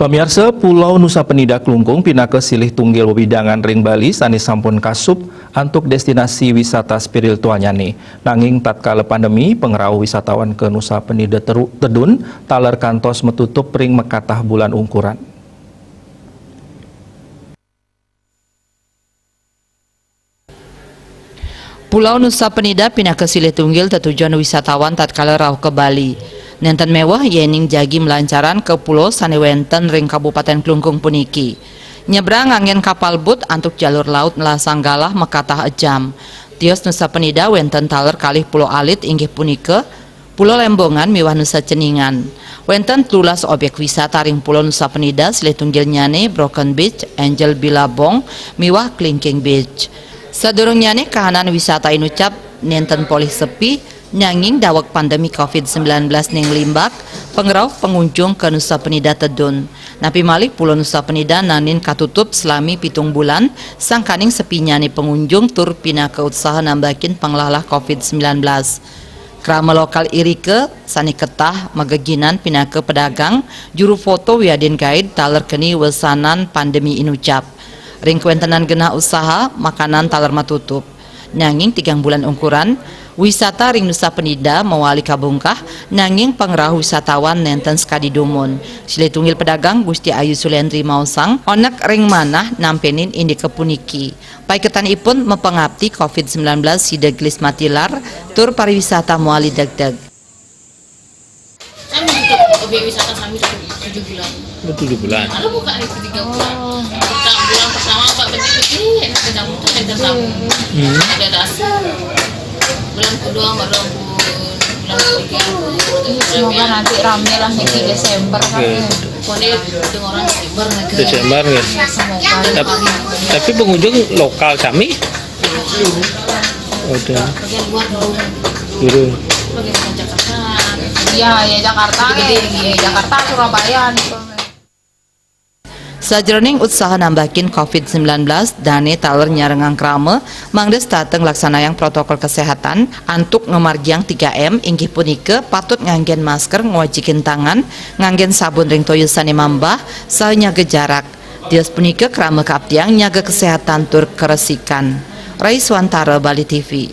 Pemirsa Pulau Nusa Penida Klungkung pinaka silih tunggil wewidangan ring Bali sanes sampun kasup antuk destinasi wisata spiritual nyane. Nanging tatkala pandemi pengrau wisatawan ke Nusa Penida tedun taler kantos metutup ring mekatah bulan ungkuran. Pulau Nusa Penida pinaka silih tunggil tujuan wisatawan tatkala rauh ke Bali. Nenten mewah yening jagi melancaran ke pulau sanewenten ring Kabupaten Klungkung puniki. Nyebrang angin kapal boat antuk jalur laut Melasanggalah mekatah ejam. Tios Nusa Penida wenten taler kalih pulau alit inggih punika Pulau Lembongan miwah Nusa Ceningan. Wenten 13 objek wisata ring Pulau Nusa Penida silih tunggil nyane Broken Beach, Angel Bilabong miwah Klingking Beach. Sadurung nyane kahanan wisata inucap nenten polih sepi nyanging dawak pandemi COVID-19 ning limbak pengerau pengunjung ke Nusa Penida tedun. Napi malih Pulau Nusa Penida nanin katutup selami 7 bulan sangkaning sepinya nih pengunjung tur pinaka usaha nambakin penglalah COVID-19. Krama lokal irike sani ketah magaginan pinaka pedagang juru foto wiadin guide taler keni wesanan pandemi inucap. Ring kuentenan genah usaha makanan taler matutup. Nyanging 3 bulan ukuran wisata ring Nusa Penida mewali kabungkah nanging pengerah wisatawan nenten skadi dumun. Silih tunggil pedagang Gusti Ayu Sulendri Mausang onek ring manah nampenin indi kepuniki. Paiketan ipun mempengabdi COVID-19 sideglis matilar tur pariwisata muali deg-deg. Kami tutup objek wisata kami tutup 7 bulan. 7 bulan. Lalu buka itu 3 bulan. Bulan pertama Pak begini enak ke tamu tuh ada tamu. Ada dasar. Bulan kedua baru bulan ketiga. Semoga nanti rame lah di Desember kan. Pokoknya dengan orang Desember lagi. Desember ya. Tapi pengunjung lokal kami udah Bagian luar dulu. bagian Jakarta. Iya, ya Jakarta, ya Jakarta, Surabaya gitu. Sajroning usaha nambakin COVID-19 dane taler nyarengang krame mangdes dateng laksanayang protokol kesehatan antuk ngemargiang 3M inggih punika patut nganggen masker ngwajikin tangan nganggen sabun ring toyo sane mambah saha nyaga jarak. Dios punika krame kaabdiang nyaga kesehatan tur keresikan. Raiswantara Bali TV.